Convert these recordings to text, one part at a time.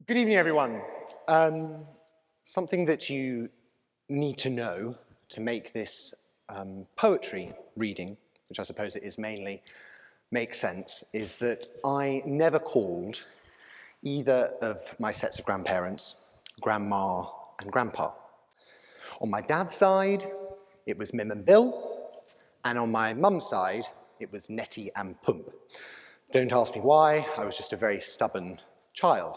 Good evening, everyone. Something that you need to know to make this poetry reading, which I suppose it is mainly, make sense, is that I never called either of my sets of grandparents Grandma and Grandpa. On my dad's side, it was Mim and Bill, and on my mum's side, it was Nettie and Pump. Don't ask me why, I was just a very stubborn child.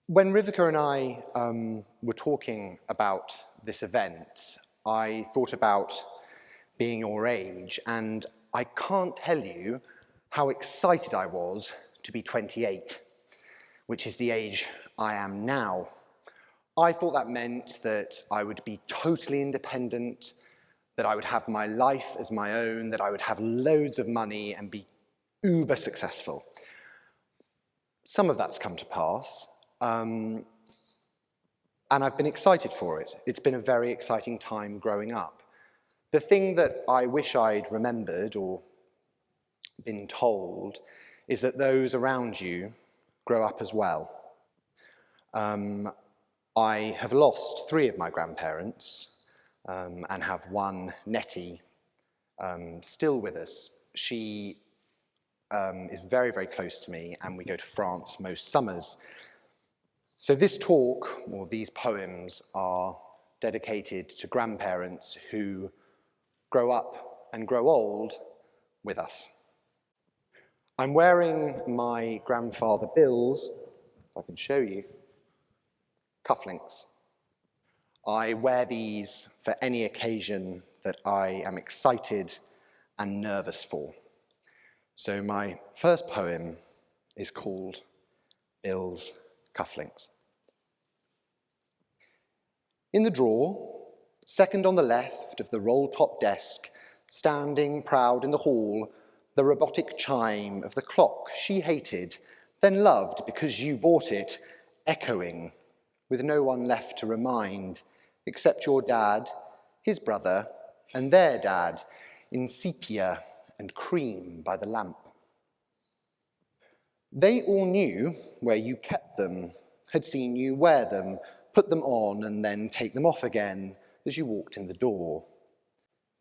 When Rivika and I were talking about this event, I thought about being your age, and I can't tell you how excited I was to be 28, which is the age I am now. I thought that meant that I would be totally independent, that I would have my life as my own, that I would have loads of money and be uber successful. Some of that's come to pass. And I've been excited for it. It's been a very exciting time growing up. The thing that I wish I'd remembered or been told is that those around you grow up as well. I have lost 3 of my grandparents and have one, Nettie, still with us. She is very, very close to me, and we go to France most summers. So this talk, or these poems, are dedicated to grandparents who grow up and grow old with us. I'm wearing my grandfather Bill's, if I can show you, cufflinks. I wear these for any occasion that I am excited and nervous for. So my first poem is called Bill's Cufflinks. In the drawer, second on the left of the roll-top desk, standing proud in the hall, the robotic chime of the clock she hated, then loved because you bought it, echoing, with no one left to remind, except your dad, his brother, and their dad, in sepia and cream by the lamp. They all knew where you kept them, had seen you wear them, put them on and then take them off again as you walked in the door.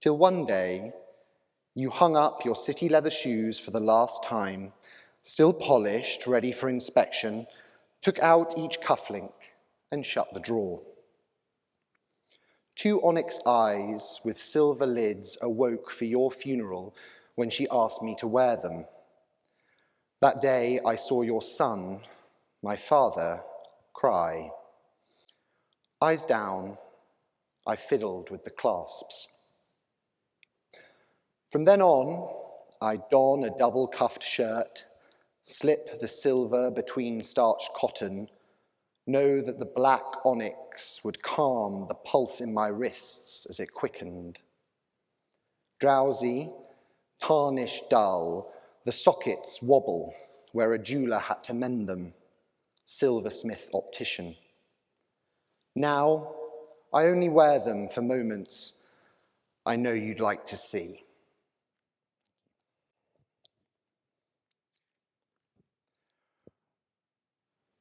Till one day, you hung up your city leather shoes for the last time, still polished, ready for inspection, took out each cufflink and shut the drawer. 2 onyx eyes with silver lids awoke for your funeral when she asked me to wear them. That day I saw your son, my father, cry. Eyes down, I fiddled with the clasps. From then on, I don a double-cuffed shirt, slip the silver between starched cotton, know that the black onyx would calm the pulse in my wrists as it quickened. Drowsy, tarnish dull, the sockets wobble where a jeweler had to mend them, silversmith optician. Now, I only wear them for moments I know you'd like to see.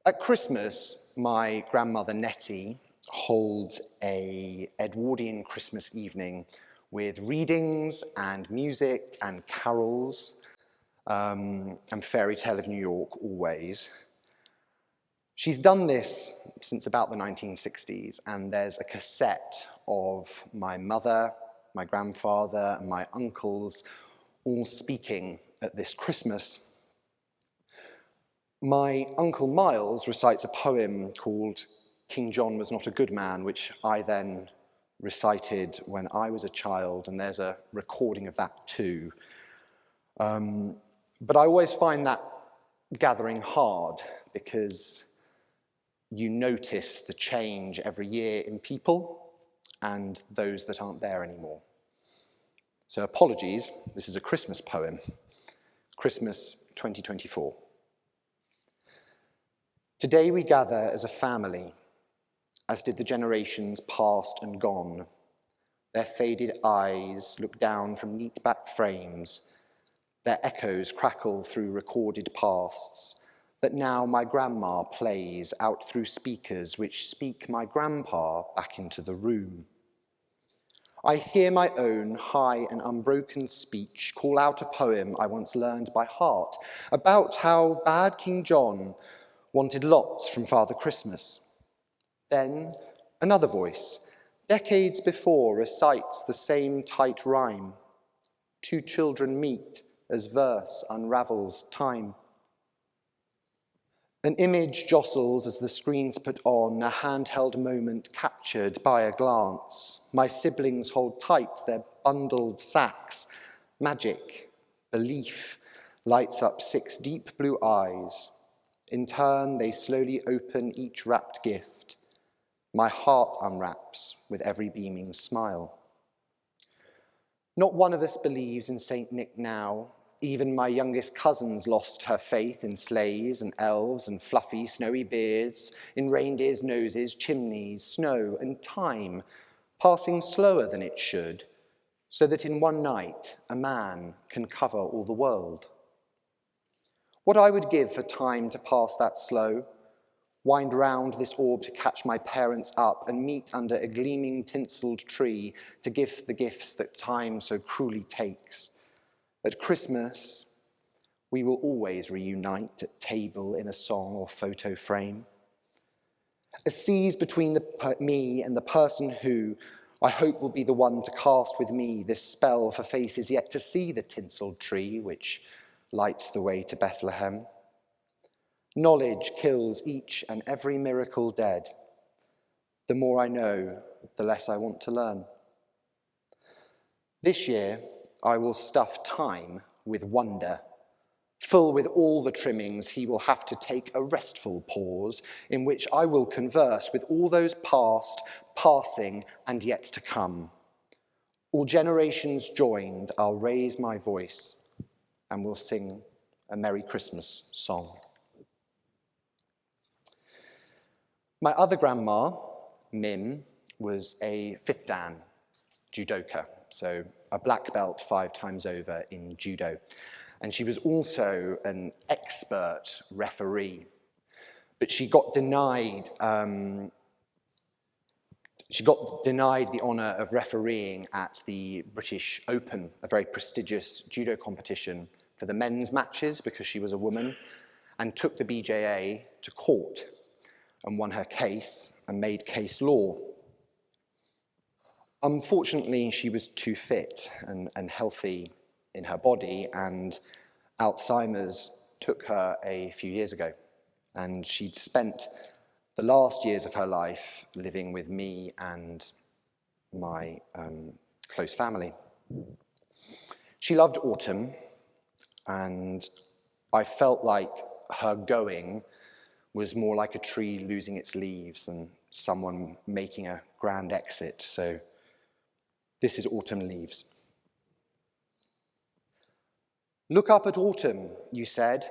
At Christmas, my grandmother Nettie holds an Edwardian Christmas evening with readings and music and carols and Fairy Tale of New York always. She's done this since about the 1960s, and there's a cassette of my mother, my grandfather, and my uncles all speaking at this Christmas. My Uncle Miles recites a poem called King John Was Not a Good Man, which I then recited when I was a child, and there's a recording of that too. But I always find that gathering hard because you notice the change every year in people and those that aren't there anymore. So apologies, this is a Christmas poem, Christmas 2024. Today we gather as a family, as did the generations past and gone. Their faded eyes look down from neat back frames. Their echoes crackle through recorded pasts. that now my grandma plays out through speakers which speak my grandpa back into the room. I hear my own high and unbroken speech call out a poem I once learned by heart about how bad King John wanted lots from Father Christmas. Then another voice, decades before, recites the same tight rhyme. Two children meet as verse unravels time. An image jostles as the screen's put on, a handheld moment captured by a glance. My siblings hold tight their bundled sacks. Magic, belief, lights up 6 deep blue eyes. In turn, they slowly open each wrapped gift. My heart unwraps with every beaming smile. Not one of us believes in Saint Nick now. Even my youngest cousin's lost her faith in sleighs and elves and fluffy snowy beards, in reindeers' noses, chimneys, snow and time, passing slower than it should, so that in one night a man can cover all the world. What I would give for time to pass that slow, wind round this orb to catch my parents up and meet under a gleaming tinselled tree to give the gifts that time so cruelly takes. At Christmas, we will always reunite at table in a song or photo frame. A seas between me and the person who I hope will be the one to cast with me this spell for faces yet to see the tinselled tree which lights the way to Bethlehem. Knowledge kills each and every miracle dead. The more I know, the less I want to learn. This year, I will stuff time with wonder. Full with all the trimmings, he will have to take a restful pause in which I will converse with all those past, passing, and yet to come. All generations joined, I'll raise my voice and we'll sing a Merry Christmas song. My other grandma, Mim, was a 5th Dan judoka, so a black belt 5 times over in judo. And she was also an expert referee. But she got denied the honour of refereeing at the British Open, a very prestigious judo competition for the men's matches because she was a woman, and took the BJA to court and won her case and made case law. Unfortunately, she was too fit and healthy in her body, and Alzheimer's took her a few years ago. And she'd spent the last years of her life living with me and my close family. She loved autumn, and I felt like her going was more like a tree losing its leaves than someone making a grand exit. So this is Autumn Leaves. Look up at autumn, you said.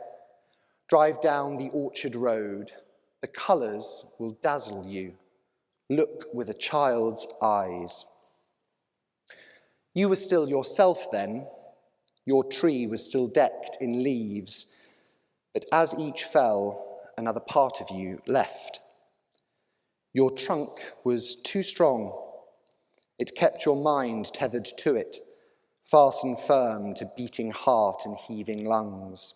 Drive down the orchard road. The colours will dazzle you. Look with a child's eyes. You were still yourself then. Your tree was still decked in leaves. But as each fell, another part of you left. Your trunk was too strong. It kept your mind tethered to it, fastened firm to beating heart and heaving lungs.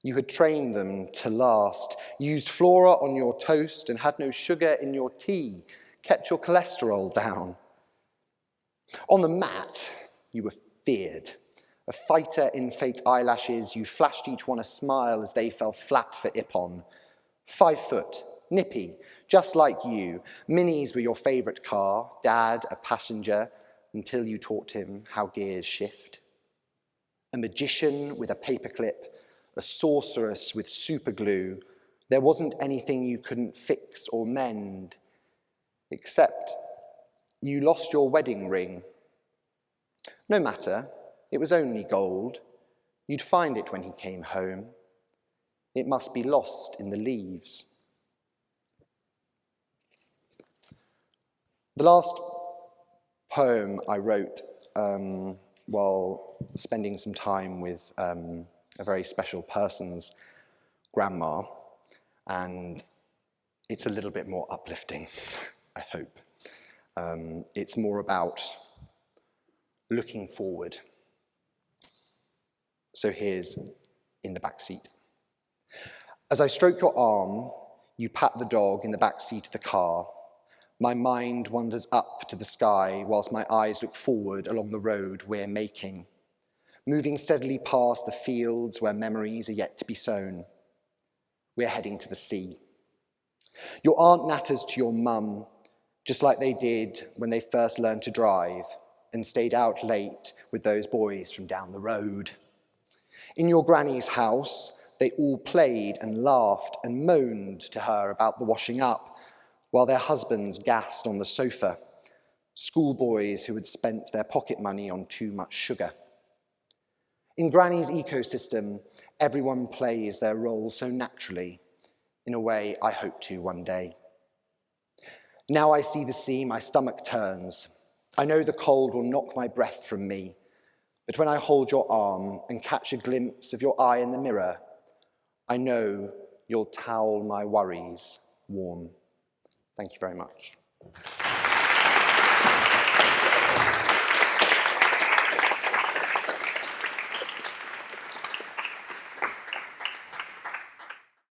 You had trained them to last, used flora on your toast and had no sugar in your tea, kept your cholesterol down. On the mat, you were feared. A fighter in fake eyelashes, you flashed each one a smile as they fell flat for Ippon. 5 foot, nippy, just like you. Minis were your favourite car, Dad a passenger, until you taught him how gears shift. A magician with a paperclip, a sorceress with superglue. There wasn't anything you couldn't fix or mend, except you lost your wedding ring. No matter, it was only gold. You'd find it when he came home. It must be lost in the leaves. The last poem I wrote while spending some time with a very special person's grandma, and it's a little bit more uplifting, I hope. It's more about looking forward. So here's in the back seat. As I stroke your arm, you pat the dog in the back seat of the car. My mind wanders up to the sky whilst my eyes look forward along the road we're making, moving steadily past the fields where memories are yet to be sown. We're heading to the sea. Your aunt natters to your mum, just like they did when they first learned to drive and stayed out late with those boys from down the road. In your granny's house, they all played and laughed and moaned to her about the washing up, while their husbands gassed on the sofa, schoolboys who had spent their pocket money on too much sugar. In Granny's ecosystem, everyone plays their role so naturally, in a way I hope to one day. Now I see the sea, my stomach turns. I know the cold will knock my breath from me, but when I hold your arm and catch a glimpse of your eye in the mirror, I know you'll towel my worries warm. Thank you very much.